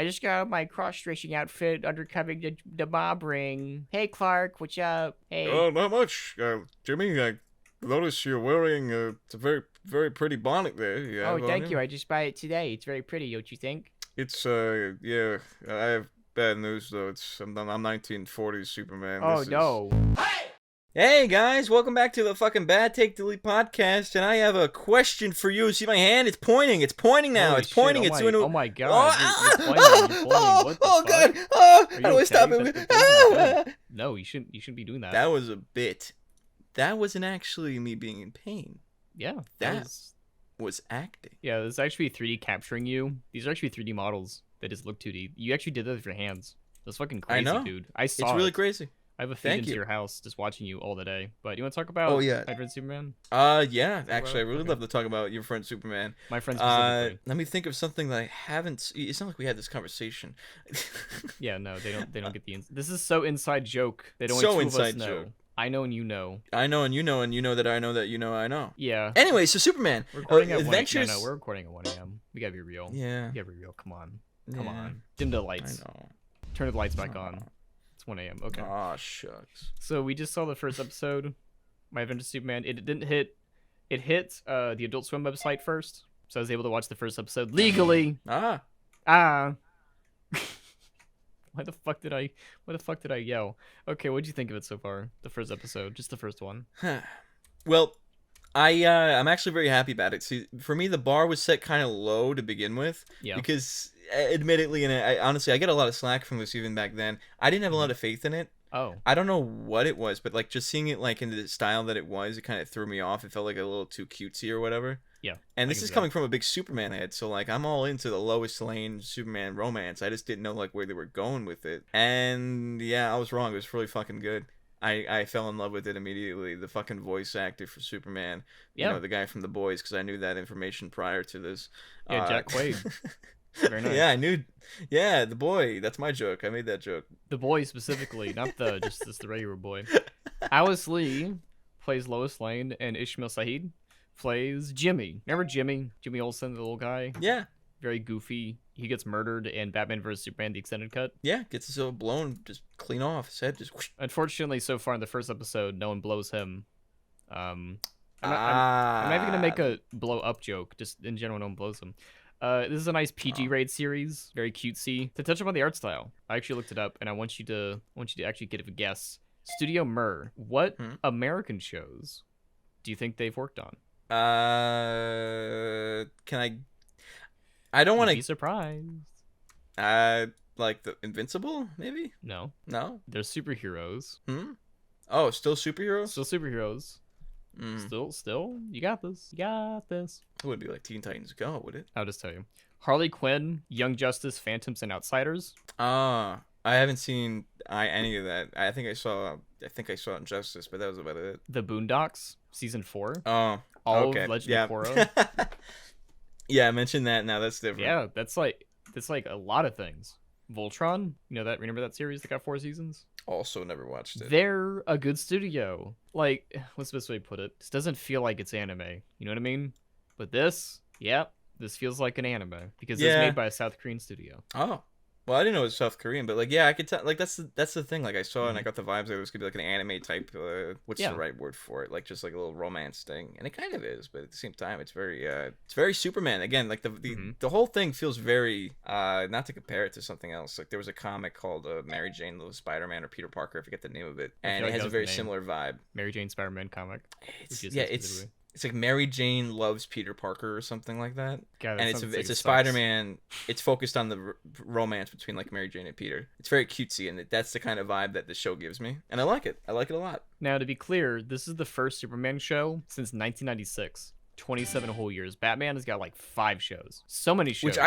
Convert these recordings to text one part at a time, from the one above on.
just got my cross-stitching outfit undercovering the mob ring. Hey, Clark, what's up? Hey. Oh, not much. Jimmy, I noticed you're wearing it's a very, very pretty bonnet there. Oh, thank you. I just bought it today. It's very pretty, don't you think? It's, yeah, I have bad news, though. I'm 1940s Superman. Oh, no. Hey guys, welcome back to the fucking Bad Take Delete podcast, and I have a question for you. See my hand? It's pointing now. Holy it's pointing. shit. It's doing. Oh my god. You're pointing. What the oh fuck? god. Oh, Are how you do I stop okay? it? That's no, you shouldn't be doing that. That was a bit. That wasn't actually me being in pain. Yeah. That was acting. Yeah, this is actually 3D capturing you. These are actually 3D models that just look 2D. You actually did that with your hands. That's fucking crazy, I know. dude. I saw It's really it. crazy. I have a feed into your house just watching you all the day. But you want to talk about my friend Superman? Yeah. Actually, I really love to talk about your friend Superman. My friend specifically. Let me think of something that I haven't. It's not like we had this conversation. Yeah, no, they don't get the. This is so inside joke. They don't. So want two of us inside know. joke. I know and you know. I know and you know that I know that you know I know. Yeah. Anyway, so Superman. We're recording at Adventures. 1 a.m. No, we're recording at 1 a.m. We gotta be real. Yeah. We gotta be real. Come on. Yeah. Come on. Dim the lights. I know. Turn the lights back on. It's 1 a.m. Okay. Aw, shucks. So we just saw the first episode, My Adventures with Superman. It didn't hit. It hit the Adult Swim website first, so I was able to watch the first episode legally. Ah. Why the fuck did I yell? Okay, what'd you think of it so far? The first episode, just the first one. Well, I'm actually very happy about it. See, for me, the bar was set kind of low to begin with. Yeah. Because, admittedly, and honestly, I get a lot of slack from this even back then. I didn't have a lot of faith in it. Oh. I don't know what it was, but like just seeing it like in the style that it was, it kind of threw me off. It felt like a little too cutesy or whatever. Yeah. And this is coming from a big Superman head, so like I'm all into the Lois Lane Superman romance. I just didn't know like where they were going with it. And yeah, I was wrong. It was really fucking good. I fell in love with it immediately. The fucking voice actor for Superman, you know, the guy from The Boys, because I knew that information prior to this. Yeah, Jack Quaid. Very nice. Yeah, I knew. Yeah, the boy. That's my joke. I made that joke. The boy specifically, not just the regular boy. Alice Lee plays Lois Lane, and Ishmael Saeed plays Jimmy. Remember Jimmy? Jimmy Olsen, the little guy? Yeah. Very goofy. He gets murdered in Batman vs. Superman, the extended cut. Yeah, gets his head blown just clean off. His head just whoosh. Unfortunately, so far in the first episode, no one blows him. I'm not even gonna make a blow up joke. Just in general, no one blows him. This is a nice PG rated series, very cutesy. To touch upon the art style, I actually looked it up, and I want you to actually get a guess. Studio Murr. What American shows do you think they've worked on? Can I don't want to be surprised. Like the Invincible, maybe? No. They're superheroes. Oh, still superheroes? Still superheroes. Still, you got this. It would be like Teen Titans Go, would it? I'll just tell you. Harley Quinn, Young Justice, Phantoms, and Outsiders. I haven't seen any of that. I think I saw Injustice, but that was about it. The Boondocks, season 4. Oh, all okay. of Legend of Korra. Yeah, I mentioned that. Now that's different. Yeah, that's like a lot of things. Voltron, you know that? Remember that series that got 4 seasons? Also never watched it. They're a good studio. Like, what's the best way to put it? This doesn't feel like it's anime. You know what I mean? But this feels like an anime because it's made by a South Korean studio. Oh. Well, I didn't know it was South Korean, but like, yeah, I could tell. Like, that's the thing. Like, I saw and I got the vibes that it was gonna be like an anime type. What's the right word for it? Like, just like a little romance thing, and it kind of is. But at the same time, it's very Superman. Again, like the whole thing feels very. Not to compare it to something else. Like there was a comic called Mary Jane, the Spider-Man, or Peter Parker. I forget the name of it, and it has a very similar vibe. Mary Jane Spider-Man comic. It's like Mary Jane loves Peter Parker or something like that. God, and it's a Spider-Man. It's focused on the romance between like Mary Jane and Peter. It's very cutesy, and that's the kind of vibe that the show gives me, and I like it. I like it a lot. Now, to be clear, this is the first Superman show since 1996. 27 whole years. Batman has got like 5 shows. So many shows. Which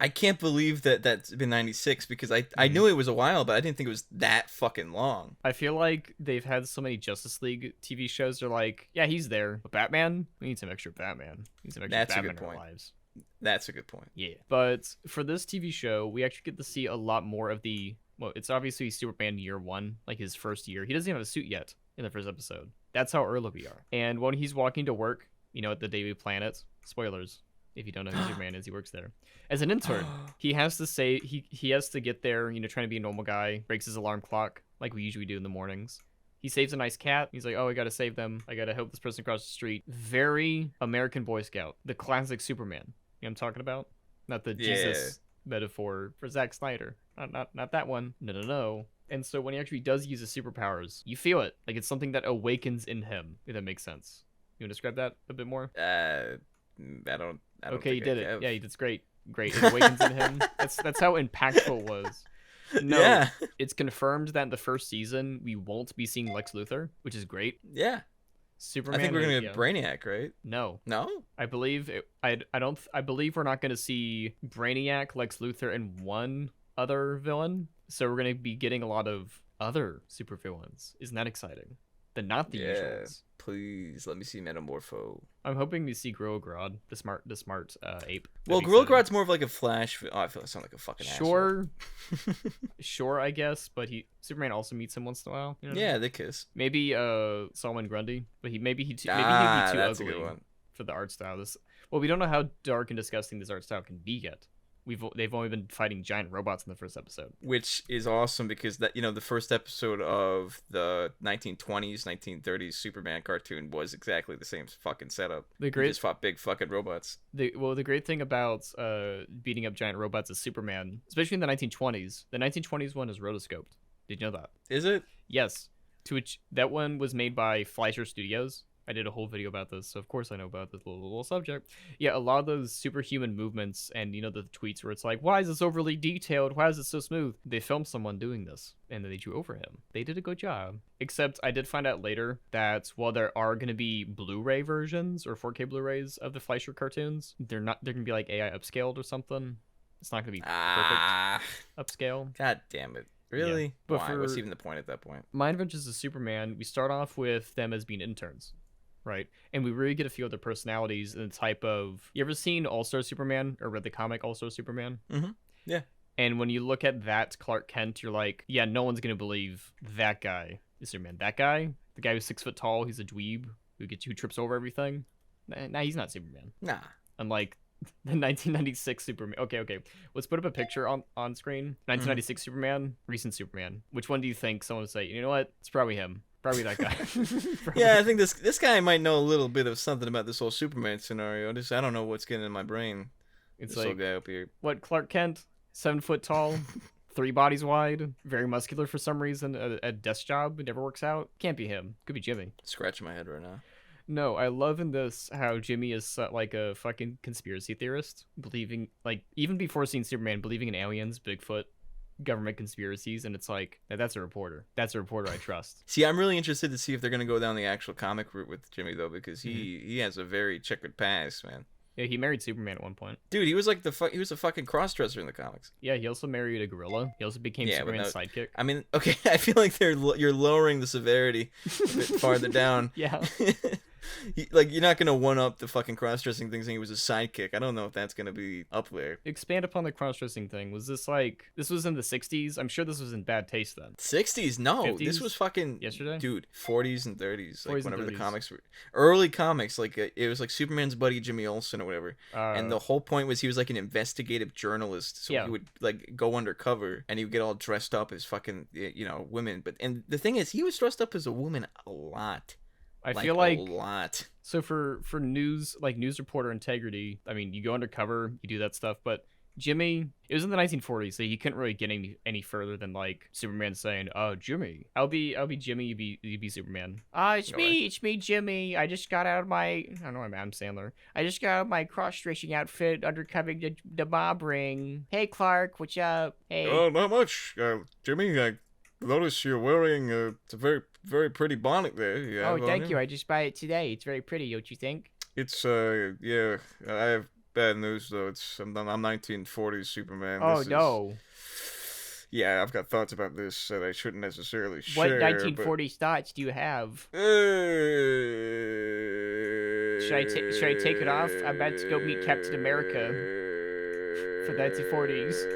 I can't believe that's been 96 because I knew it was a while, but I didn't think it was that fucking long. I feel like they've had so many Justice League TV shows. They're like, yeah, he's there. But Batman? We need some extra Batman. We need some extra Batman in our lives. That's a good point. Yeah. But for this TV show, we actually get to see a lot more of it's obviously Superman year 1, like his first year. He doesn't even have a suit yet in the first episode. That's how early we are. And when he's walking to work, you know, at the Daily Planet, spoilers, If you don't know who Superman is, he works there as an intern. He has to say he has to get there, trying to be a normal guy, breaks his alarm clock like we usually do in the mornings. He saves a nice cat. He's like, oh, I gotta save them. I gotta help this person cross the street. Very American Boy Scout. The classic Superman. You know what I'm talking about? Not the Jesus metaphor for Zack Snyder. Not that one. No. And so when he actually does use his superpowers, you feel it. Like it's something that awakens in him, if that makes sense. You want to describe that a bit more? I don't Okay, you think did I it. have. Yeah, that's great. Great. It awakens in him. That's how impactful it was. No, Yeah. It's confirmed that in the first season we won't be seeing Lex Luthor, which is great. Yeah. Superman. I think we're gonna get Brainiac, right? No. No? I believe I believe we're not gonna see Brainiac, Lex Luthor, and one other villain. So we're gonna be getting a lot of other supervillains. Isn't that exciting? Not the usuals. Please let me see Metamorpho. I'm hoping to see Grogrod, the smart ape. Well, Grogrod's more of like a Flash. Oh, I feel I sound like a fucking asshole. Sure, I guess. But Superman also meets him once in a while. You know yeah, they kiss. Maybe Solomon Grundy, but maybe he'd be too that's ugly a good one. for the art style. Well, we don't know how dark and disgusting this art style can be yet. They've only been fighting giant robots in the first episode, which is awesome because that the first episode of the 1920s 1930s Superman cartoon was exactly the same fucking setup. They just fought big fucking robots. The great thing about beating up giant robots is Superman, especially in the 1920s. The 1920s one is rotoscoped. Did you know that? Is it? Yes. To which that one was made by Fleischer Studios. I did a whole video about this, so of course I know about this little subject. Yeah, a lot of those superhuman movements and, the tweets where it's like, why is this overly detailed? Why is it so smooth? They filmed someone doing this, and then they drew over him. They did a good job. Except I did find out later that while there are going to be Blu-ray versions or 4K Blu-rays of the Fleischer cartoons, they're going to be like AI upscaled or something. It's not going to be perfect upscale. God damn it. Really? Yeah. But why? What's even the point at that point? My Adventures of Superman, we start off with them as being interns. Right, and we really get a feel of their personalities and the type of. You ever seen All-Star Superman or read the comic All-Star Superman? Mm-hmm. Yeah. And when you look at that Clark Kent, you're like, yeah, no one's gonna believe that guy is Superman. That guy, the guy who's 6 foot tall, he's a dweeb who trips over everything. Nah, he's not Superman. Nah. Unlike the 1996 Superman. Okay. Let's put up a picture on screen. 1996 Superman, recent Superman. Which one do you think someone would say? You know what? It's probably him. Probably that guy. Yeah, I think this guy might know a little bit of something about this whole Superman scenario. I don't know what's getting in my brain. It's this like guy up here. What, Clark Kent, 7 foot tall, 3 bodies wide, very muscular for some reason, a desk job, it never works out. Can't be him. Could be Jimmy. Scratching my head right now. No, I love in this how Jimmy is like a fucking conspiracy theorist, believing, like, even before seeing Superman, believing in aliens, Bigfoot, government conspiracies, and it's like, that's a reporter. That's a reporter I trust. See, I'm really interested to see if they're gonna go down the actual comic route with Jimmy though, because he has a very checkered past, man. Yeah, he married Superman at one point. Dude, he was like he was a fucking cross-dresser in the comics. Yeah, he also married a gorilla. He also became Superman's sidekick. I mean, okay, I feel like you're lowering the severity a bit farther down. Yeah. You're not gonna one up the fucking cross-dressing thing saying he was a sidekick. I don't know if that's gonna be up there. Expand upon the cross-dressing thing. Was this this was in the 60s? I'm sure this was in bad taste then. 60s? No, 50s? This was fucking yesterday, dude. 40s and 30s, like 40s whenever and 30s. the comics were early comics. Like it was like Superman's buddy Jimmy Olsen or whatever, and the whole point was he was like an investigative journalist, so he would like go undercover and he would get all dressed up as fucking women. And the thing is, he was dressed up as a woman a lot. I feel like a lot. So for news, like news reporter integrity, I mean, you go undercover, you do that stuff, but Jimmy, it was in the 1940s, so he couldn't really get any further than like Superman saying, "Oh, Jimmy, I'll be Jimmy, you be Superman." It's me, Jimmy. I just got out of my, I don't know, I'm Adam Sandler. I just got out of my cross-dressing outfit, undercovering the mob ring. Hey, Clark, what's up? Hey. Oh, not much, Jimmy. I noticed you're wearing a very, very pretty bonnet there. Oh, thank you. I just bought it today. It's very pretty, don't you think? It's yeah. I have bad news though. I'm 1940s Superman. Oh no. Yeah, I've got thoughts about this that I shouldn't necessarily share. What 1940s thoughts do you have? Should I take it off? I'm about to go meet Captain America for the 1940s.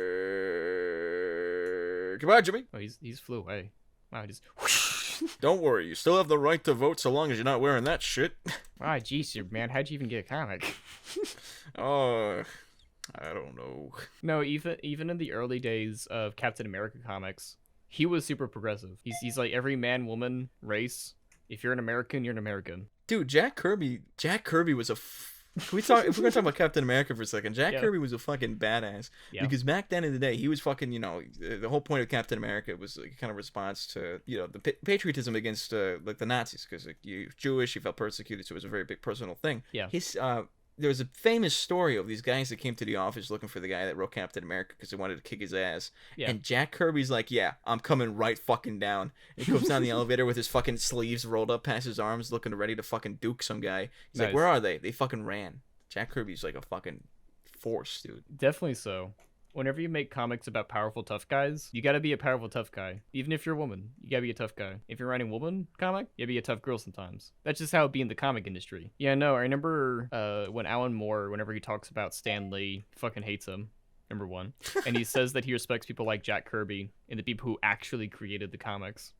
Goodbye, Jimmy. Oh, he's flew away. Wow, just whoosh. Don't worry, you still have the right to vote so long as you're not wearing that shit. Ah, geez, man, how'd you even get a comic? Oh, I don't know. No, even in the early days of Captain America comics, he was super progressive. He's like every man, woman, race. If you're an American, you're an American. Dude, Jack Kirby was a. Can we talk? If we're gonna talk about Captain America for a second, Jack Kirby was a fucking badass. Yeah. Because back then in the day, he was fucking. The whole point of Captain America was like kind of response to the patriotism against like the Nazis, because like you're Jewish, you felt persecuted, so it was a very big personal thing. Yeah. There was a famous story of these guys that came to the office looking for the guy that wrote Captain America because they wanted to kick his ass. Yeah. And Jack Kirby's like, yeah, I'm coming right fucking down. And he comes down the elevator with his fucking sleeves rolled up past his arms, looking ready to fucking duke some guy. He's like, where are they? They fucking ran. Jack Kirby's like a fucking force, dude. Definitely so. Whenever you make comics about powerful tough guys, you gotta be a powerful tough guy. Even if you're a woman, you gotta be a tough guy. If you're writing woman comic, you gotta be a tough girl sometimes. That's just how it be in the comic industry. Yeah, no, I remember when Alan Moore, whenever he talks about Stan Lee, fucking hates him, number one. And he says that he respects people like Jack Kirby and the people who actually created the comics.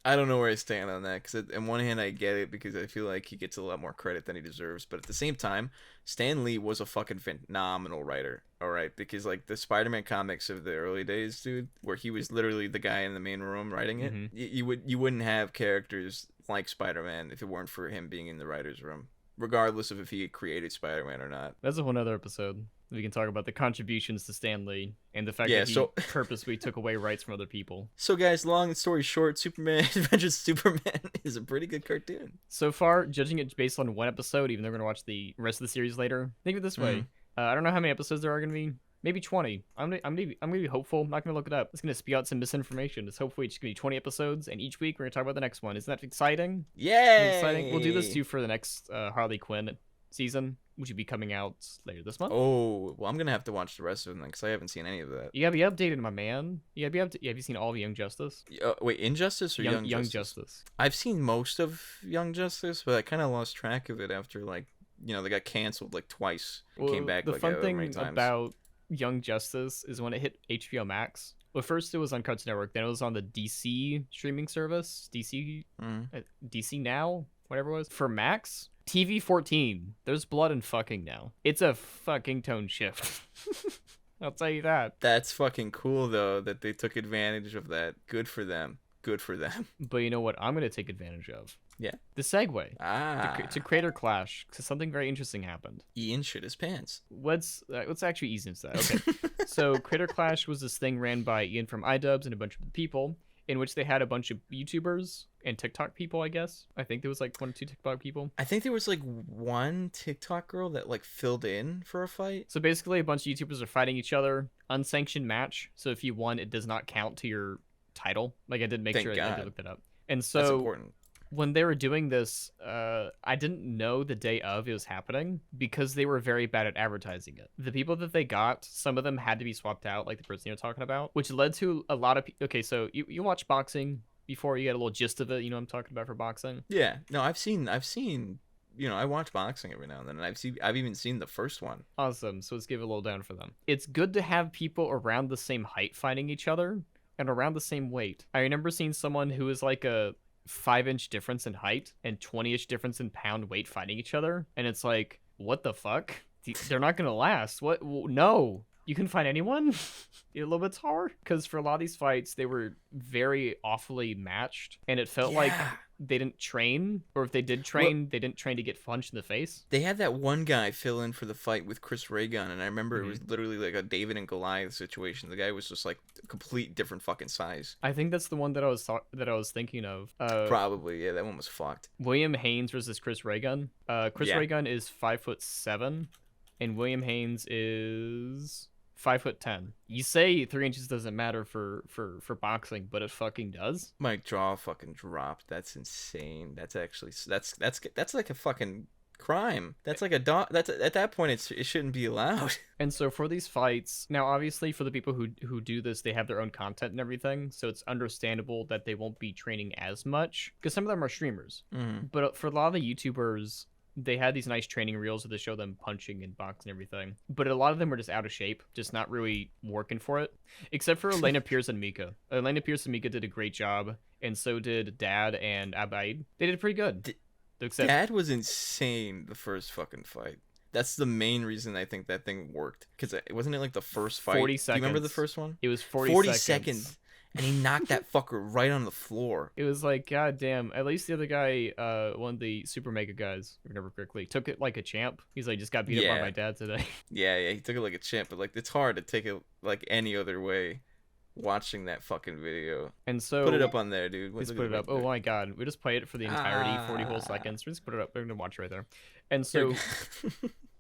I don't know where I stand on that, because on one hand I get it because I feel like he gets a lot more credit than he deserves, but at the same time, Stan Lee was a fucking phenomenal writer, all right? Because like the Spider-Man comics of the early days, dude, where he was literally the guy in the main room writing it, you wouldn't have characters like Spider-Man if it weren't for him being in the writer's room, regardless of if he had created Spider-Man or not. That's a whole other episode. We can talk about the contributions to Stan Lee and the fact that he purposely took away rights from other people. So guys, long story short, Superman Adventures of Superman is a pretty good cartoon. So far, judging it based on one episode, even though we're going to watch the rest of the series later, think of it this way. I don't know how many episodes there are going to be. Maybe 20. I'm gonna be hopeful. I'm not gonna look it up. It's gonna spew out some misinformation. It's hopefully just gonna be 20 episodes, and each week we're gonna talk about the next one. Isn't that exciting? Yay! Exciting. We'll do this too for the next Harley Quinn season, which will be coming out later this month. Oh, well, I'm gonna have to watch the rest of them because I haven't seen any of that. You gotta be updated, my man. You gotta be up to. Have you seen all of Young Justice? Wait, Injustice or Young Justice? I've seen most of Young Justice, but I kind of lost track of it after they got canceled like twice and came back. The like fun thing many times. about Young Justice is when it hit HBO Max. Well, first it was on Cartoon Network, then it was on the DC streaming service, DC Now, whatever it was. For Max, TV 14. There's blood and fucking now. It's a fucking tone shift. I'll tell you that. That's fucking cool though that they took advantage of that. Good for them. Good for them. But you know what I'm gonna take advantage of? Yeah. The segue. Ah. To Creator Clash, because something very interesting happened. Ian shit his pants. Let's actually ease into that. Okay. So Creator Clash was this thing ran by Ian from iDubbbz and a bunch of people, in which they had a bunch of YouTubers and TikTok people, I guess. I think there was like 1 or 2 TikTok people. I think there was like one TikTok girl that like filled in for a fight. So basically a bunch of YouTubers are fighting each other. Unsanctioned match. So if you won, it does not count to your title. Like I did make sure I did look that up. And so that's important. When they were doing this, I didn't know the day of it was happening because they were very bad at advertising it. The people that they got, some of them had to be swapped out, like the person you're talking about, which led to a lot of okay, so you watch boxing before, you get a little gist of it, you know what I'm talking about for boxing? Yeah. No, I've seen I watch boxing every now and then, and I've even seen the first one. Awesome. So let's give it a little down for them. It's good to have people around the same height fighting each other and around the same weight. I remember seeing someone who was like a 5-inch difference in height and 20-ish difference in pound weight fighting each other, and it's like, what the fuck? They're not gonna last. What? No, you can fight anyone. You're a little bit hard because for a lot of these fights they were very awfully matched, and it felt like they didn't train, or if they did train, they didn't train to get punched in the face. They had that one guy fill in for the fight with Chris Ray Gun, and I remember it was literally like a David and Goliath situation. The guy was just like a complete different fucking size. I think that's the one that I was thinking of. Probably, yeah, that one was fucked. William Haynes versus Chris Ray Gun. Chris Ray Gun is 5'7", and William Haynes is 5'10". You say 3 inches doesn't matter for boxing, but it fucking does. My jaw fucking dropped. That's insane. That's actually that's like a fucking crime. That's like a dog. That's at that point it shouldn't be allowed. And so for these fights, now obviously for the people who do this, they have their own content and everything, so it's understandable that they won't be training as much because some of them are streamers. But for a lot of the YouTubers, they had these nice training reels where they show them punching and boxing and everything, but a lot of them were just out of shape, just not really working for it, except for Elena Pierce and Mika. Elena Pierce and Mika did a great job, and so did Dad and Abaid. They did pretty good. Except Dad was insane the first fucking fight. That's the main reason I think that thing worked. Because wasn't it like the first fight? 40 seconds. Do you remember the first one? It was 40 seconds. And he knocked that fucker right on the floor. It was like, god damn. At least the other guy, one of the Super Mega guys, if I remember correctly, took it like a champ. He's like, just got beat up by my dad today. Yeah, he took it like a champ. But like, it's hard to take it like any other way. Watching that fucking video. And so put it up on there, dude. Let's put it up. Oh my god, we just played it for the entirety, 40 whole seconds. We just put it up. We're gonna watch it right there. And so,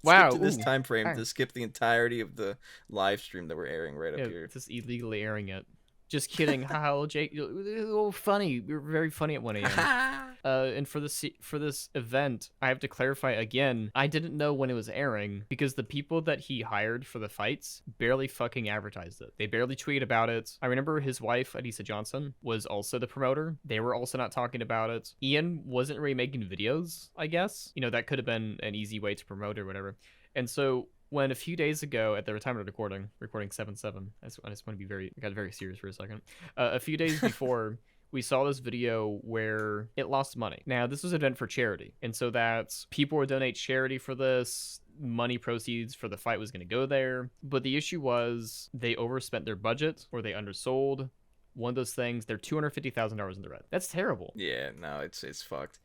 wow, skip to this time frame to skip the entirety of the live stream that we're airing right up here. Just illegally airing it. Just kidding. Haha, Jake. Oh, funny. We were very funny at 1 a.m. And for this event, I have to clarify again. I didn't know when it was airing because the people that he hired for the fights barely fucking advertised it. They barely tweeted about it. I remember his wife, Adisa Johnson, was also the promoter. They were also not talking about it. Ian wasn't really making videos, I guess. You know, that could have been an easy way to promote or whatever. And so when a few days ago at the time of recording 7/7, I just want to be I got very serious for a second. A few days before, we saw this video where it lost money. Now, this was an event for charity, and so that's people would donate charity for this. Money proceeds for the fight was going to go there, but the issue was they overspent their budget or they undersold. One of those things. They're $250,000 in the red. That's terrible. Yeah, no, it's fucked.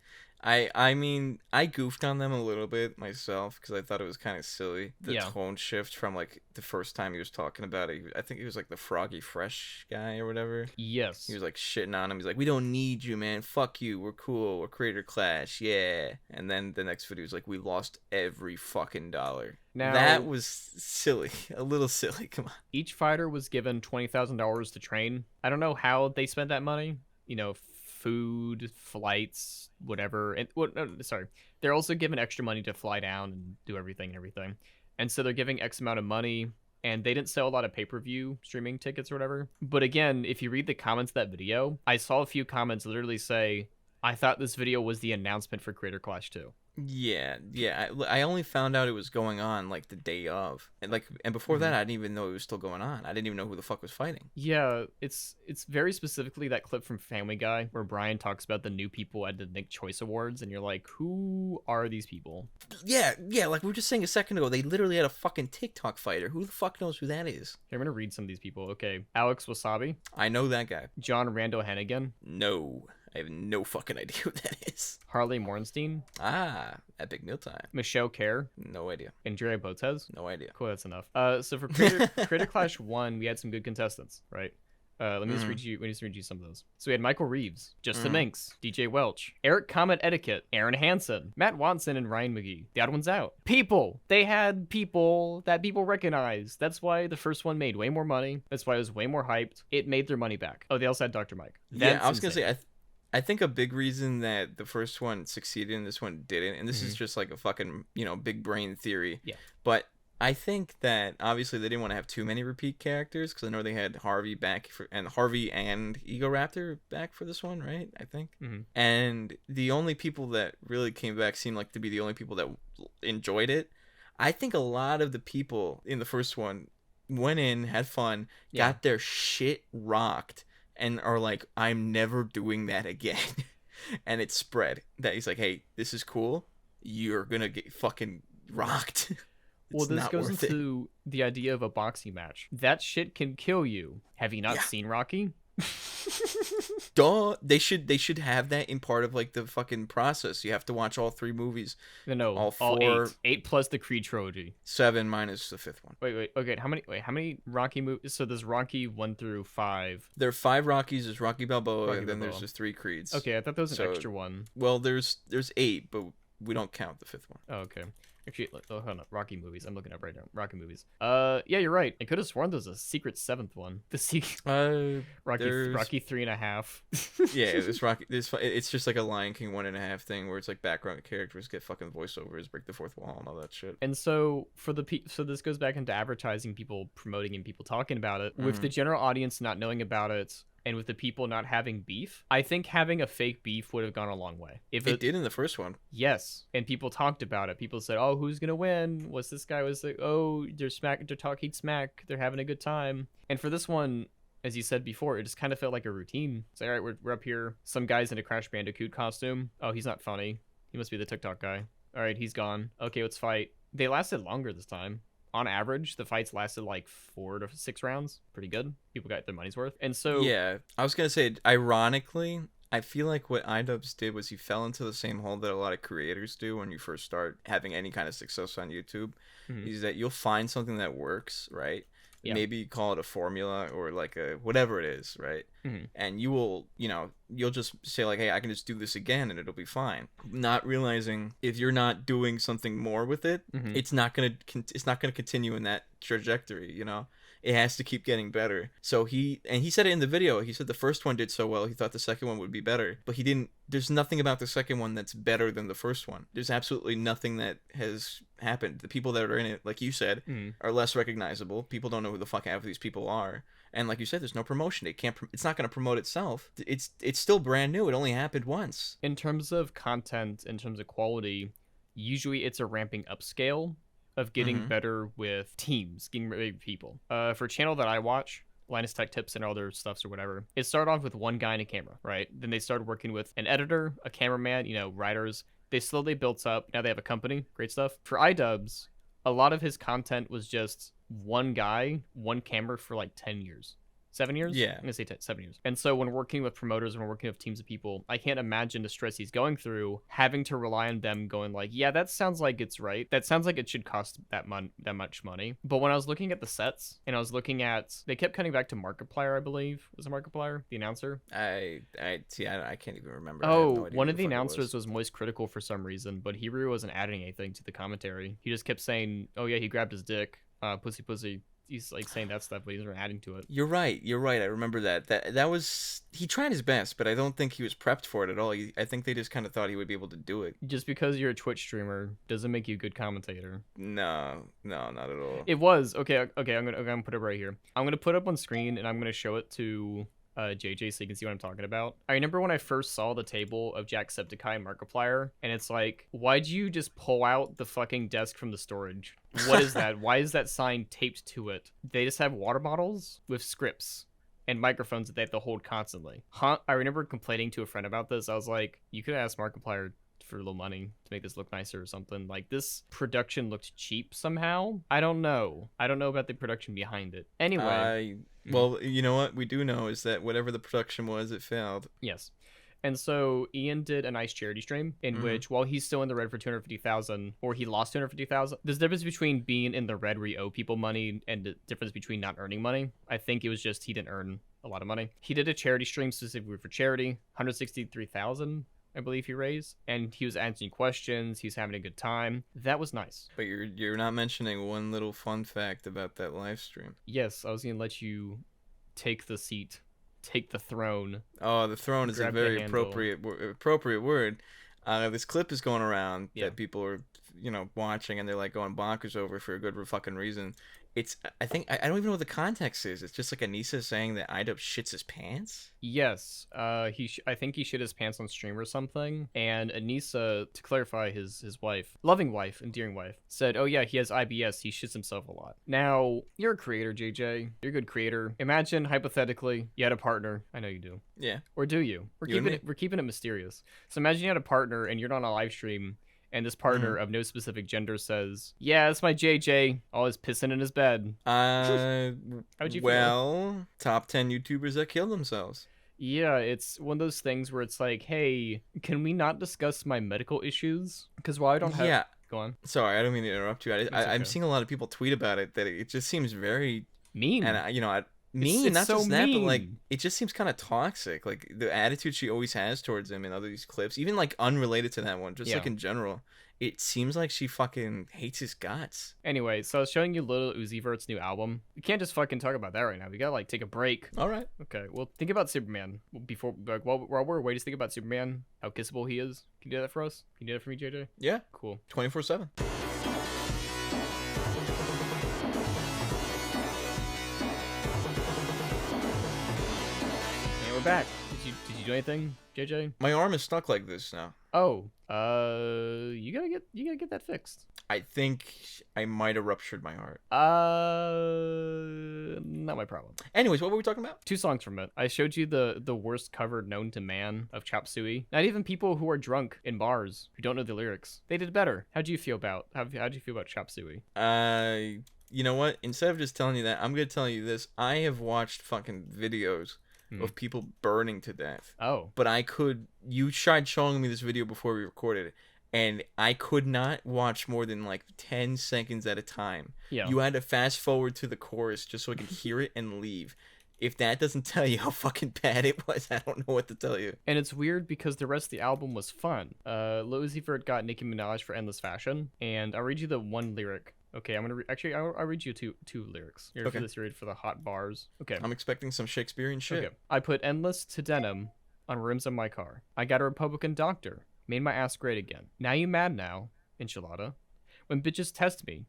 I mean, I goofed on them a little bit myself because I thought it was kind of silly. The tone shift from like the first time he was talking about it. I think he was like the Froggy Fresh guy or whatever. Yes. He was like shitting on him. He's like, we don't need you, man. Fuck you. We're cool. We're Creator Clash. Yeah. And then the next video was like, we lost every fucking dollar. Now, that was silly. A little silly. Come on. Each fighter was given $20,000 to train. I don't know how they spent that money. You know, food, flights, whatever. And sorry, they're also given extra money to fly down and do everything. And so they're giving X amount of money, and they didn't sell a lot of pay-per-view streaming tickets or whatever. But again, if you read the comments of that video, I saw a few comments literally say, I thought this video was the announcement for Creator Clash 2. Yeah. I only found out it was going on like the day of, and before that, I didn't even know it was still going on. I didn't even know who the fuck was fighting. Yeah, it's very specifically that clip from Family Guy where Brian talks about the new people at the Nick Choice Awards, and you're like, who are these people? Yeah, like we were just saying a second ago, they literally had a fucking TikTok fighter. Who the fuck knows who that is? Here, I'm gonna read some of these people. Okay, Alex Wasabi. I know that guy. John Randall Hennigan. No. I have no fucking idea who that is. Harley Morenstein. Epic Mealtime. Michelle Kerr. No idea. Andrea Botez. No idea. Cool, that's enough. So for Creator Clash 1, we had some good contestants, right? Let me just read you some of those. So we had Michael Reeves, Justin Minks, DJ Welch, Eric Comet Etiquette, Aaron Hansen, Matt Watson, and Ryan McGee. The odd one's out. People. They had people that people recognized. That's why the first one made way more money. That's why it was way more hyped. It made their money back. Oh, they also had Dr. Mike. I was going to say, I think a big reason that the first one succeeded and this one didn't, and this is just like a fucking, big brain theory. Yeah. But I think that obviously they didn't want to have too many repeat characters because I know they had Harvey and Ego Raptor back for this one, right? I think. Mm-hmm. And the only people that really came back seemed like to be the only people that enjoyed it. I think a lot of the people in the first one went in, had fun, got their shit rocked, and are like, I'm never doing that again. And it spread. That he's like, hey, this is cool. You're gonna get fucking rocked. Well, this goes into the idea of a boxing match. That shit can kill you. Have you not seen Rocky? Duh. They should have that in part of like the fucking process. You have to watch all 3 movies. No, all 4. 8 plus the Creed trilogy. 7 minus the 5th one. Wait. Okay, how many Rocky movies? So there's Rocky 1 through 5. There are 5 Rockies. There's Rocky Balboa, and then there's just 3 Creeds. Okay, I thought there was an extra one. Well, there's 8, but we don't count the 5th one. Oh, okay. Actually, hold on. Rocky movies. I'm looking up right now. Rocky movies. Yeah, you're right. I could have sworn there's a secret 7th one. The secret. Rocky 3.5. Yeah, it's Rocky. It's just like a Lion King 1.5 thing where it's like background characters get fucking voiceovers, break the 4th wall, and all that shit. And so so this goes back into advertising, people promoting, and people talking about it. With the general audience not knowing about it, and with the people not having beef, I think having a fake beef would have gone a long way. If It did in the first one. Yes, and people talked about it. People said, "Oh, who's gonna win? What's this guy was like? Oh, they're talking smack. They're having a good time." And for this one, as you said before, it just kind of felt like a routine. It's like, all right, we're up here. Some guy's in a Crash Bandicoot costume. Oh, he's not funny. He must be the TikTok guy. All right, he's gone. Okay, let's fight. They lasted longer this time. On average, the fights lasted like 4 to 6 rounds. Pretty good. People got their money's worth. And so... Yeah, I was going to say, ironically, I feel like what iDubbbz did was he fell into the same hole that a lot of creators do when you first start having any kind of success on YouTube. Is that you'll find something that works, right? Yeah. Maybe call it a formula or like a whatever it is, right? And you will, you'll just say like, hey, I can just do this again and it'll be fine. Not realizing if you're not doing something more with it, it's not gonna continue in that trajectory. It has to keep getting better. So he said it in the video. He said the first one did so well, he thought the second one would be better. But he didn't. There's nothing about the second one that's better than the first one. There's absolutely nothing that has happened. The people that are in it, like you said, are less recognizable. People don't know who the fuck half of these people are. And like you said, there's no promotion. It's not going to promote itself. It's still brand new. It only happened once. In terms of content, in terms of quality, usually it's a ramping up scale of getting better with teams, getting rid of people. For a channel that I watch, Linus Tech Tips and other stuffs or whatever, it started off with one guy and a camera, right? Then they started working with an editor, a cameraman, writers. They slowly built up. Now they have a company. Great stuff. For iDubbbz, a lot of his content was just one guy, one camera for like 10 years. 7 years? Yeah. I'm going to say 7 years. And so when working with promoters, when working with teams of people, I can't imagine the stress he's going through, having to rely on them going like, yeah, that sounds like it's right. That sounds like it should cost that much money. But when I was looking at the sets, and I was looking at, they kept cutting back to Markiplier, I believe. Was it Markiplier, the announcer? I can't even remember. Oh, one of the announcers was Moist Critical for some reason, but he really wasn't adding anything to the commentary. He just kept saying, oh yeah, he grabbed his dick, pussy pussy. He's like saying that stuff, but he's not adding to it. You're right. I remember that. That was, he tried his best, but I don't think he was prepped for it at all. I think they just kind of thought he would be able to do it. Just because you're a Twitch streamer doesn't make you a good commentator. No, not at all. It was okay. I'm gonna put it right here. I'm gonna put it up on screen and I'm gonna show it to JJ so you can see what I'm talking about. I remember when I first saw the table of Jacksepticeye and Markiplier, and it's like, why'd you just pull out the fucking desk from the storage? What is that? Why is that sign taped to it? They just have water bottles with scripts and microphones that they have to hold constantly. I remember complaining to a friend about this. I was like, you could ask Markiplier for a little money to make this look nicer or something. Like, this production looked cheap somehow. I don't know about the production behind it. Anyway, well, you know what we do know is that whatever the production was, it failed. Yes. And so Ian did a nice charity stream in which, while he's still in the red for 250,000, or he lost 250,000, there's a difference between being in the red where you owe people money and the difference between not earning money. I think it was just he didn't earn a lot of money. He did a charity stream specifically for charity, 163,000. I believe he raised, and he was answering questions. He's having a good time. That was nice. But you're not mentioning one little fun fact about that live stream. Yes, I was gonna let you take the seat, take the throne. Oh, the throne is a very appropriate word. This clip is going around that people are watching, and they're like going bonkers over for a good fucking reason. I don't even know what the context is. It's just like Anissa saying that iDubbbz shits his pants. Yes, I think he shit his pants on stream or something. And Anissa, to clarify, his wife, loving wife, endearing wife, said, "Oh yeah, he has IBS. He shits himself a lot." Now, you're a creator, JJ. You're a good creator. Imagine hypothetically you had a partner. I know you do. Yeah. Or do you? We're keeping it mysterious. So imagine you had a partner and you're not on a live stream. And this partner of no specific gender says, "Yeah, it's my JJ, always pissing in his bed." How would you feel? Well, top 10 YouTubers that kill themselves. Yeah, it's one of those things where it's like, hey, can we not discuss my medical issues? Because while I don't have... Yeah. Go on. Sorry, I don't mean to interrupt you. I'm seeing a lot of people tweet about it, that it just seems very... mean. And, mean, it's not so just that, mean. but like it just seems kind of toxic. Like the attitude she always has towards him in other these clips, even like unrelated to that one, just like in general, it seems like she fucking hates his guts. Anyway, so I was showing you Lil Uzi Vert's new album. We can't just fucking talk about that right now. We gotta like take a break. All right. Okay. Well, think about Superman before, like, while we're waiting. Just think about Superman. How kissable he is. Can you do that for us? Can you do that for me, JJ? Yeah. Cool. 24/7. we're back. Did you do anything, JJ? My arm is stuck like this now. Oh, you gotta get that fixed. I think I might have ruptured my heart. Not my problem. Anyways, what were we talking about? 2 songs from it. I showed you the worst cover known to man of Chop Suey. Not even people who are drunk in bars who don't know the lyrics. They did better. How'd you feel about Chop Suey? You know what? Instead of just telling you that, I'm gonna tell you this. I have watched fucking videos of people burning to death. Oh. But you tried showing me this video before we recorded it, and I could not watch more than like 10 seconds at a time. Yeah. You had to fast forward to the chorus just so I could hear it and leave. If that doesn't tell you how fucking bad it was, I don't know what to tell you. And it's weird because the rest of the album was fun. Lil Uzi Vert got Nicki Minaj for Endless Fashion, and I'll read you the one lyric. Okay, I'm gonna I'll read you two lyrics. You're ready for this? You're ready for the hot bars? Okay. I'm expecting some Shakespearean shit. Okay. I put endless to denim on rims of my car. I got a Republican doctor. Made my ass great again. Now you mad now, enchilada. When bitches test me,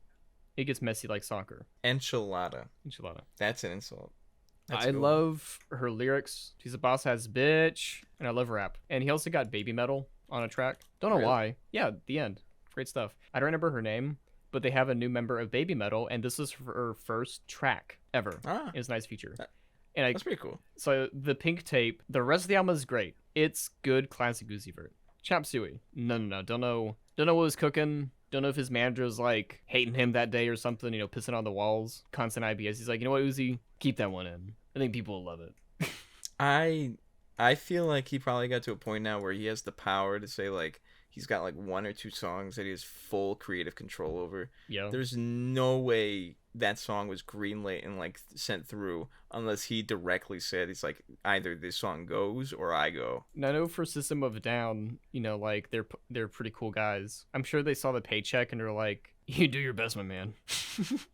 it gets messy like soccer. Enchilada. Enchilada. That's an insult. That's I cool. love her lyrics. She's a boss ass bitch, and I love rap. And he also got Baby Metal on a track. Don't know Really? why. Yeah, the end. Great stuff. I don't remember her name, but they have a new member of Baby Metal, and this is her first track ever. It's a nice feature. And That's pretty cool. So the pink tape, the rest of the album is great. It's good classic Uzi Vert. Chop Suey. No. Don't know what was cooking. Don't know if his manager was like hating him that day or something, pissing on the walls. Constant IBS. He's like, you know what, Uzi? Keep that one in. I think people will love it. I feel like he probably got to a point now where he has the power to say like he's got like 1 or 2 songs that he has full creative control over. Yeah. There's no way that song was greenlit and like sent through unless he directly said it's like either this song goes or I go. Now, I know for System of a Down, like they're pretty cool guys. I'm sure they saw the paycheck and they're like, "You do your best, my man."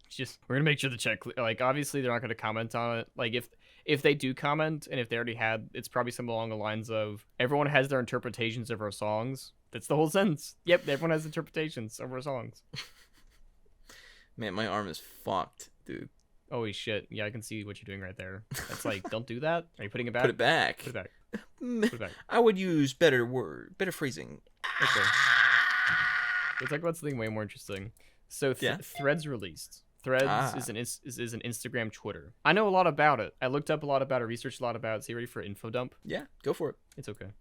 Just we're gonna make sure the check. Like obviously they're not gonna comment on it. Like if they do comment and if they already had, it's probably something along the lines of everyone has their interpretations of our songs. That's the whole sentence. Yep, everyone has interpretations of our songs. Man, my arm is fucked, dude. Holy shit. Yeah, I can see what you're doing right there. That's like, don't do that. Are you putting it back? Put it back. Put it back. Put it back. I would use better phrasing. Okay. Let's talk about something way more interesting. So Threads released. Threads is an Instagram Twitter. I know a lot about it. I looked up a lot about it, researched a lot about it. So you ready for info dump? Yeah, go for it. It's okay.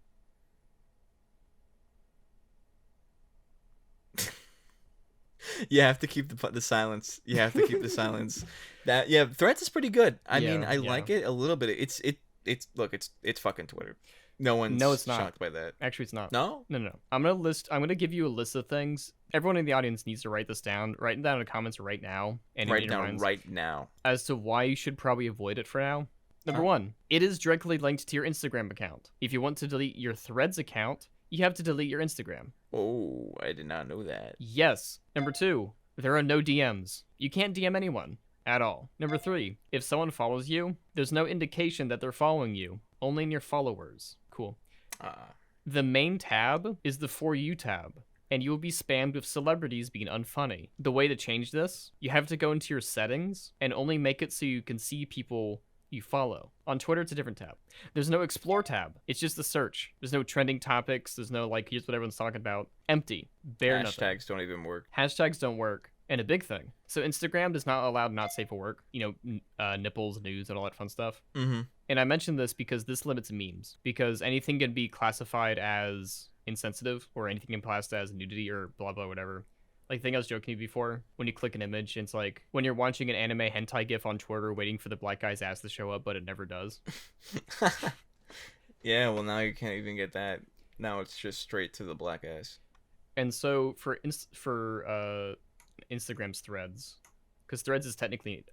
You have to keep the silence. You have to keep the silence. Threads is pretty good. I mean, I like it a little bit. It's fucking Twitter. No one's it's not. shocked by that. Actually, it's not. No? No. I'm gonna give you a list of things. Everyone in the audience needs to write this down. Write it down in the comments right now. And Write it down right now. As to why you should probably avoid it for now. Number 1, it is directly linked to your Instagram account. If you want to delete your Threads account, you have to delete your Instagram. Oh, I did not know that. Yes. Number 2, there are no DMs. You can't DM anyone at all. Number 3, if someone follows you, there's no indication that they're following you, only in your followers. Cool. The main tab is the For You tab, and you will be spammed with celebrities being unfunny. The way to change this, you have to go into your settings and only make it so you can see people you follow. On Twitter, it's a different tab. There's no Explore tab. It's just the search. There's no trending topics. There's no, here's what everyone's talking about. Empty. Bare nothing. Hashtags don't even work. Hashtags don't work. And a big thing. So Instagram does not allow not safe for work. Nipples, news, and all that fun stuff. Mm-hmm. And I mentioned this because this limits memes. Because anything can be classified as insensitive, or anything can be classed as nudity or blah, blah, whatever. Like, the thing I was joking you before, when you click an image, it's like when you're watching an anime hentai gif on Twitter waiting for the black guy's ass to show up, but it never does. Yeah, well, now you can't even get that. Now it's just straight to the black ass. And so for Instagram's Threads, because Threads is technically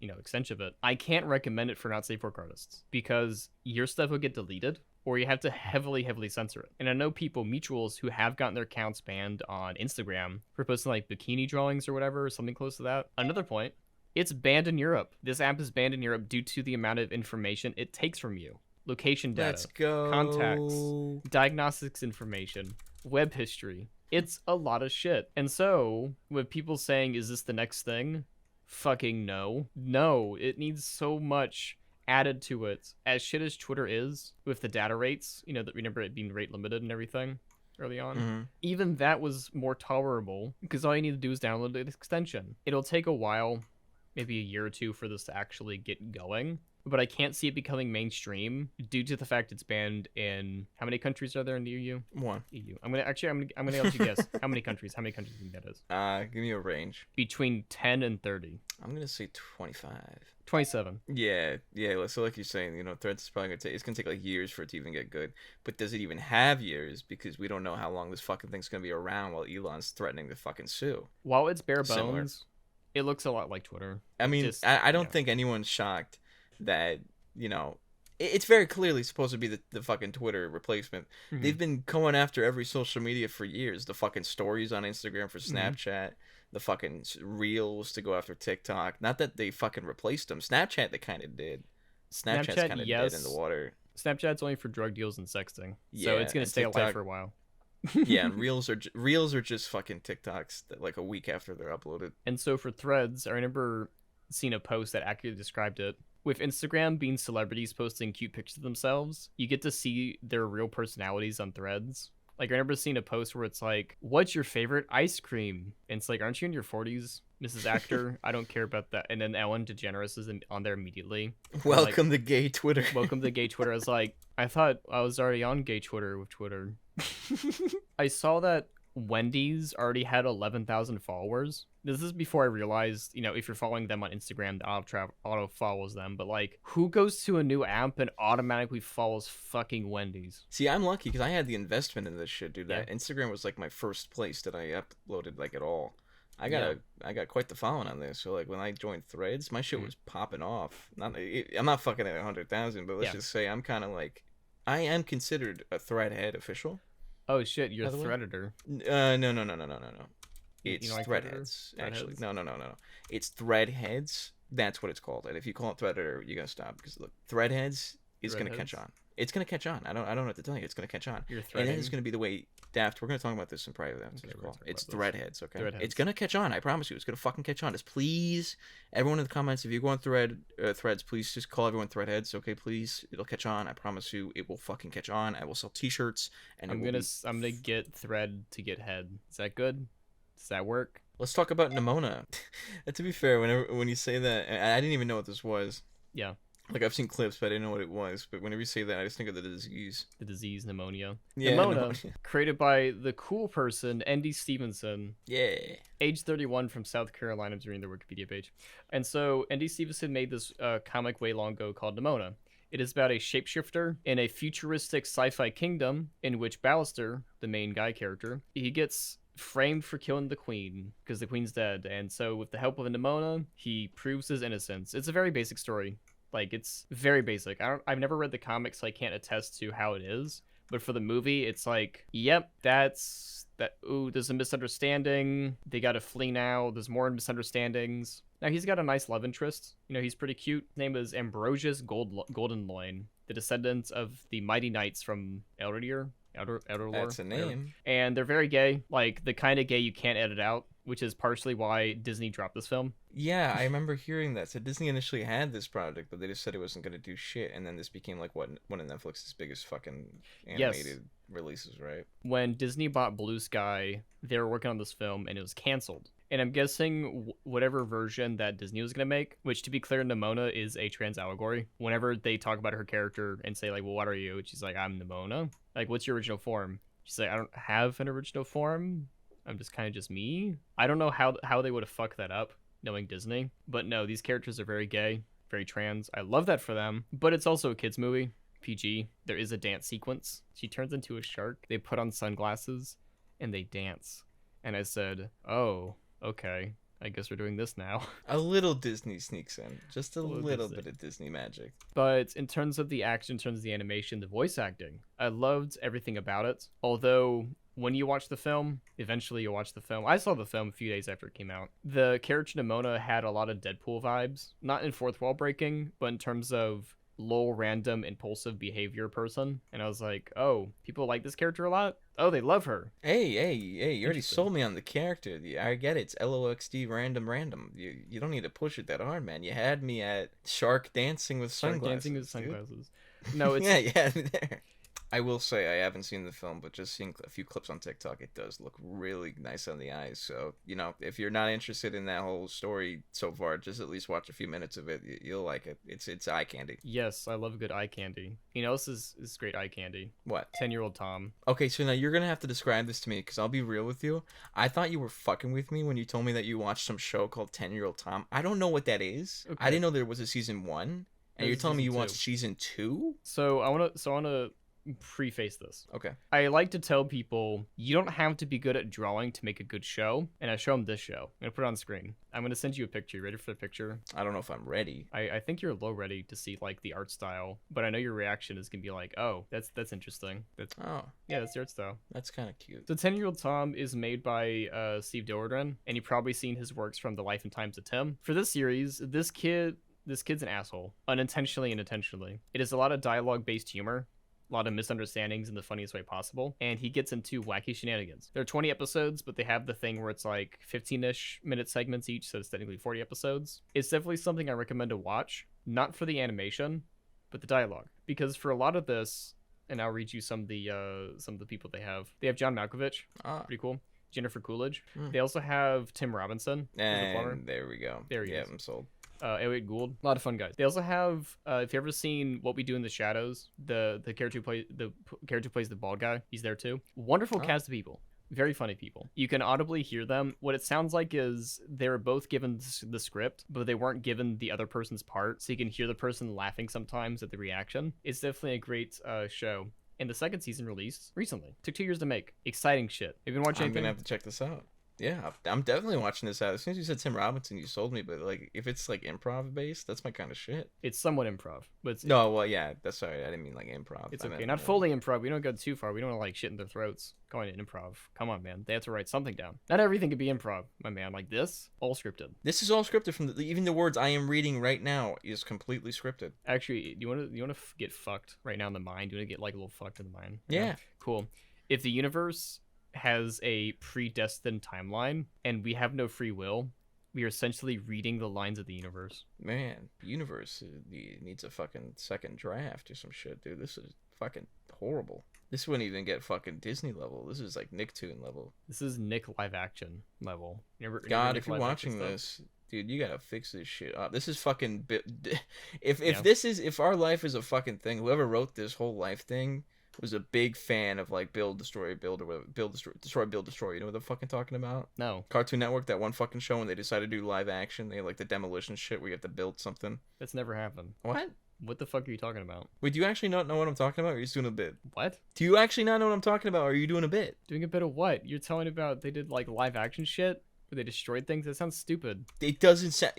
extension of it, I can't recommend it for not safe for work artists because your stuff will get deleted, or you have to heavily censor it. And I know people, mutuals, who have gotten their accounts banned on Instagram for posting like bikini drawings or whatever, or something close to that. Another point, it's banned in Europe. This app is banned in Europe due to the amount of information it takes from you. Location data, Let's go. contacts, diagnostics information, web history. It's a lot of shit. And so, with people saying, is this the next thing? Fucking no. No, it needs so much added to it, as shit as Twitter is with the data rates, remember it being rate limited and everything early on, even that was more tolerable because all you need to do is download the extension. It'll take a while, maybe a year or two, for this to actually get going, but I can't see it becoming mainstream due to the fact it's banned in how many countries are there in the EU? One. EU. I'm gonna let you guess how many countries. How many countries do you think that is? Give me a range. Between 10 and 30. I'm gonna say 25. 27. Yeah. So like you're saying, Threads is probably it's gonna take like years for it to even get good. But does it even have years? Because we don't know how long this fucking thing's gonna be around while Elon's threatening to fucking sue. While it's bare bones, it looks a lot like Twitter. I mean, I don't think anyone's shocked that, it's very clearly supposed to be the fucking Twitter replacement. Mm-hmm. They've been going after every social media for years. The fucking stories on Instagram for Snapchat, the fucking reels to go after TikTok. Not that they fucking replaced them. Snapchat, they kind of did. Snapchat's kind of dead in the water. Snapchat's only for drug deals and sexting. So it's going to stay alive for a while. Yeah, and reels are just fucking TikToks that like a week after they're uploaded. And so for Threads, I remember seeing a post that accurately described it. With Instagram being celebrities posting cute pictures of themselves, you get to see their real personalities on Threads. Like, I remember seeing a post where it's like, what's your favorite ice cream? And it's like, aren't you in your 40s, Mrs. Actor? I don't care about that. And then Ellen DeGeneres is on there immediately. Welcome to gay Twitter. Welcome to gay Twitter. I was like, I thought I was already on gay Twitter with Twitter. I saw that Wendy's already had 11,000 followers. This is before I realized, if you're following them on Instagram, the auto follows them. But like, who goes to a new app and automatically follows fucking Wendy's? See, I'm lucky because I had the investment in this shit, dude. That Instagram was like my first place that I uploaded like at all. I got quite the following on this. So like when I joined Threads, my shit was popping off. I'm not fucking at 100,000, but let's just say I'm kind of like, I am considered a Threadhead official. Oh shit, you're a Thredditor. No. It's like Threadheads, actually. No. It's Threadheads. That's what it's called. And if you call it Thredditor, you're gonna stop because look, Threadheads is gonna catch on. It's gonna catch on. I don't know what to tell you. It's gonna catch on. And then it's gonna be the way Daft. We're gonna talk about this in private. It's Threadheads. Okay. Threadheads. It's gonna catch on. I promise you. It's gonna fucking catch on. Just please, everyone in the comments, if you go on Threads, please just call everyone Threadheads. Okay, please. It'll catch on. I promise you. It will fucking catch on. I will sell T-shirts. And I'm gonna get Thread to get head. Is that good? Does that work? Let's talk about Nimona. And to be fair, when you say that, I didn't even know what this was. Yeah. Like, I've seen clips, but I didn't know what it was. But whenever you say that, I just think of the disease. The disease, pneumonia. Yeah, Nimona, created by the cool person, Andy Stevenson. Yeah. Age 31 from South Carolina. I'm reading their Wikipedia page. And so, Andy Stevenson made this comic way long ago called Nimona. It is about a shapeshifter in a futuristic sci-fi kingdom in which Ballister, the main guy character, he gets framed for killing the queen because the queen's dead. And so, with the help of a Nimona, he proves his innocence. It's a very basic story. Like, it's very basic. I've never read the comics, so I can't attest to how it is. But for the movie, it's like, yep, ooh, there's a misunderstanding. They gotta flee now. There's more misunderstandings. Now, he's got a nice love interest. He's pretty cute. His name is Ambrosius Goldenloin, the descendant of the mighty knights from Elderlore. That's a name. And they're very gay, like the kind of gay you can't edit out, which is partially why Disney dropped this film. Yeah, I remember hearing that. So Disney initially had this project, but they just said it wasn't going to do shit, and then this became like one of Netflix's biggest fucking animated releases, right? When Disney bought Blue Sky, they were working on this film, and it was canceled. And I'm guessing whatever version that Disney was going to make, which to be clear, Nimona is a trans allegory. Whenever they talk about her character and say like, well, what are you? And she's like, I'm Nimona. Like, what's your original form? She's like, I don't have an original form. I'm just kind of just me. I don't know how they would have fucked that up, knowing Disney. But no, these characters are very gay, very trans. I love that for them. But it's also a kid's movie, PG. There is a dance sequence. She turns into a shark. They put on sunglasses and they dance. And I said, oh, okay. I guess we're doing this now. A little Disney sneaks in. Just a little bit of Disney magic. But in terms of the action, in terms of the animation, the voice acting, I loved everything about it. Although, when you watch the film, eventually you'll watch the film. I saw the film a few days after it came out. The character Nimona had a lot of Deadpool vibes. Not in fourth wall breaking, but in terms of lol random impulsive behavior person, and I was like, oh, people like this character a lot. Oh, they love her. Hey, you already Interesting. sold me on the character. I get it. It's LOXD random. You don't need to push it that hard, man. You had me at shark dancing with Shark sunglasses. dancing with dude. sunglasses. No, it's Yeah, you had me there. I will say I haven't seen the film, but just seeing a few clips on TikTok, it does look really nice on the eyes. So, if you're not interested in that whole story so far, just at least watch a few minutes of it. You'll like it. It's eye candy. yes, I love good eye candy. You know, this is great eye candy. What? 10-year-old Tom. Okay, so now you're gonna have to describe this to me, because I'll be real with you. I thought you were fucking with me when you told me that you watched some show called 10-Year-Old Tom. I don't know what that is. Okay. I didn't know there was a season 1, and There's you're telling me you season watched 2. season 2? So I wanna preface this. Okay. I like to tell people you don't have to be good at drawing to make a good show, and I show them this show. I'm gonna put it on screen. I'm gonna send you a picture. You ready for the picture? I don't know if I'm ready. I think you're low ready to see like the art style, but I know your reaction is gonna be like, oh, that's interesting. Oh, That's the art style. that's kind of cute. So 10-Year-Old Tom is made by Steve Dillerdren, and you've probably seen his works from The Life and Times of Tim. For this series, this kid's an asshole, unintentionally and intentionally. It is a lot of dialogue-based humor, a lot of misunderstandings in the funniest way possible, and he gets into wacky shenanigans. There are 20 episodes, but they have the thing where it's like 15-ish minute segments each, so it's technically 40 episodes. It's definitely something I recommend to watch, not for the animation, but the dialogue, because for a lot of this, and I'll read you some of the people they have. They have John Malkovich, Ah, pretty cool. Jennifer Coolidge. Hmm. They also have Tim Robinson, as the plumber. and there we go. There he yeah, is. I'm sold. Elliot Gould, a lot of fun guys. They also have, if you ever seen What We Do in the Shadows, the character who plays the bald guy, he's there too. Wonderful Oh. cast of people, very funny people. You can audibly hear them. What it sounds like is they were both given the script, but they weren't given the other person's part, so you can hear the person laughing sometimes at the reaction. It's definitely a great show. And the second season released recently. Took 2 years to make. Exciting shit. Have you been watching I'm anything? gonna have to check this out. Yeah, I'm definitely watching this out. As soon as you said Tim Robinson, you sold me. But like, if it's like improv based, that's my kind of shit. It's somewhat improv, but it's, No, well, yeah, that's sorry. I didn't mean like improv. it's I okay. meant Not more- fully improv. We don't go too far. We don't want to like shit in their throats. Going to improv. Come on, man. They have to write something down. Not everything can be improv, my man. Like this, all scripted. This is all scripted from even the words I am reading right now is completely scripted. Actually, you want to get fucked right now in the mind? You want to get like a little fucked in the mind? Yeah. Cool. If the universe has a predestined timeline and we have no free will, we are essentially reading the lines of the universe. Man, the universe needs a fucking second draft or some shit, dude. This is fucking horrible. This wouldn't even get fucking Disney level. This is like Nicktoon level. This is Nick live action level. God, Nick if you're live action watching stuff? this, dude, you gotta fix this shit up. This is fucking. If Yeah. if our life is a fucking thing, whoever wrote this whole life thing was a big fan of like build, destroy, build, or whatever. Build, destroy, build, destroy. You know what I'm fucking talking about? No, Cartoon Network, that one fucking show when they decided to do live action, they had like the demolition shit where you have to build something. that's never happened. What? What the fuck are you talking about? Wait, do you actually not know what I'm talking about, or are you just doing a bit? What? Do you actually not know what I'm talking about, or are you doing a bit? Doing a bit of what? You're telling about they did like live action shit where they destroyed things? That sounds stupid. It doesn't sound.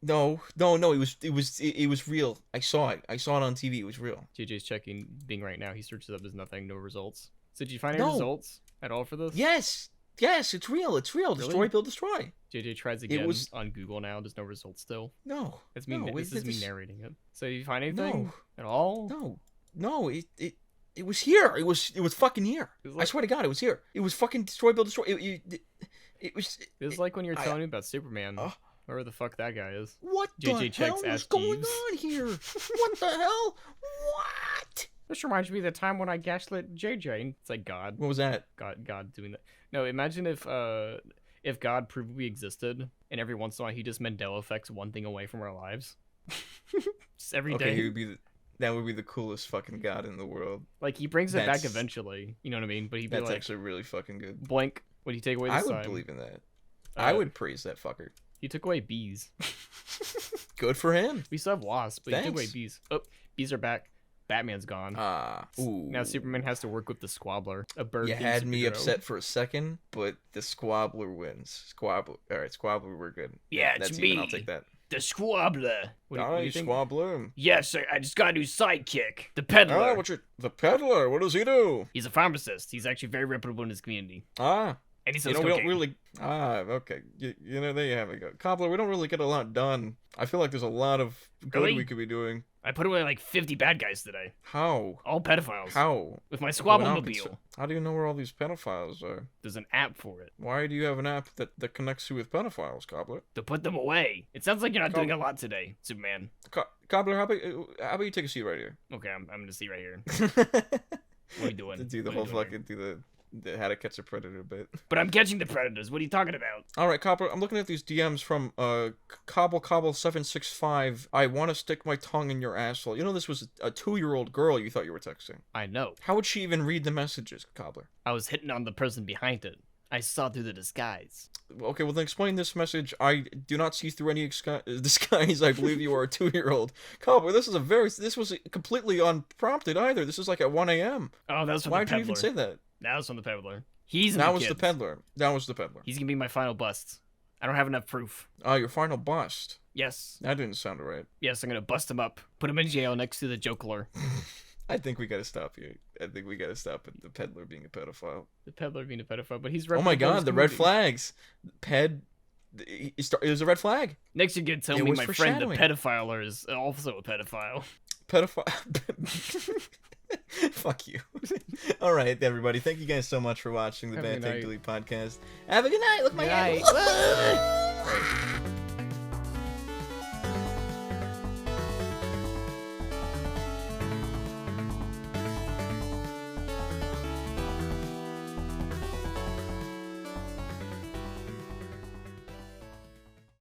No. It was real. I saw it on TV. It was real. JJ's checking Bing right now. He searches up, there's nothing, no results. So did you find any No. results at all for this? Yes, it's real. Destroy, Really? build, destroy. JJ tries again was- on Google now. There's no results still. No, That's me. No, This is me it's- narrating it. So did you find anything No. at all? no. It was here. It was fucking here. It was I like- swear to God, it was here. It was fucking destroy, build, destroy. It was. This is like when you're I- telling me about Superman. Oh. Wherever the fuck that guy is. What JJ the checks hell is Ask going Jeeves. on here? What the hell? What? This reminds me of the time when I gaslit JJ. It's like God. What was that? God doing that. No, imagine if God proved we existed, and every once in a while he just Mandela effects one thing away from our lives. Just every day. Okay, he would be. That would be the coolest fucking god in the world. Like he brings it back That's- eventually. You know what I mean? But he'd be That's like, actually really fucking good. blank. What do you take away this I would time? believe in that. I Uh, would praise that fucker. He took away bees. Good for him. We still have wasps, but he took away Thanks. bees. Oh, bees are back. Batman's gone. Ooh. Now Superman has to work with the Squabbler, a bird. You themed had me superhero. upset for a second, but the Squabbler wins. Squabbler. All right, Squabbler, we're good. Yeah, it's That's me. even. I'll take that. The Squabbler. What do you think? Squabbler. Yes, I just got a new sidekick. The peddler. The peddler? What does he do? He's a pharmacist. He's actually very reputable in his community. Ah, And he You sells know, we cocaine. don't really. Okay. You know, there you have it. Cobbler, we don't really get a lot done. I feel like there's a lot of good Really? we could be doing. I put away like 50 bad guys today. How? All pedophiles. How? With my Well, Squabble-mobile. how do you know where all these pedophiles are? There's an app for it. Why do you have an app that connects you with pedophiles, Cobbler? To put them away. It sounds like you're not doing a lot today, Superman. Cobbler, how about you take a seat right here? Okay, I'm gonna see right here. What are you doing? To do the What are you whole doing fucking the how to catch a predator bit. But I'm catching the predators. What are you talking about? All right, Cobbler, I'm looking at these DMs from Cobble765. I want to stick my tongue in your asshole. You know, this was a 2-year-old girl you thought you were texting. I know. How would she even read the messages, Cobbler? I was hitting on the person behind it. I saw through the disguise. Okay, well then explain this message. I do not see through any disguise. I believe you are a 2-year-old. Cobbler, this was completely unprompted either. This is like at 1 a.m. Oh, that was from Why the did you peddler. even say that? That was from the peddler. He's in That the was kids. the peddler. That was the peddler. He's gonna be my final bust. I don't have enough proof. Oh, your final bust. Yes. That didn't sound right. Yes, I'm gonna bust him up. Put him in jail next to the Joker. I think we gotta stop here. I think we gotta stop at the peddler being a pedophile. The peddler being a pedophile, but he's Oh my representing god, his the red community. flags. There's a red flag. Next, you're gonna tell It me was my friend, the foreshadowing. pedophile, is also a pedophile. Pedophile. Fuck you. All right, everybody. Thank you guys so much for watching the Have a Bad good Take night. Delete podcast. Have a good night. Look, my Good night. hand.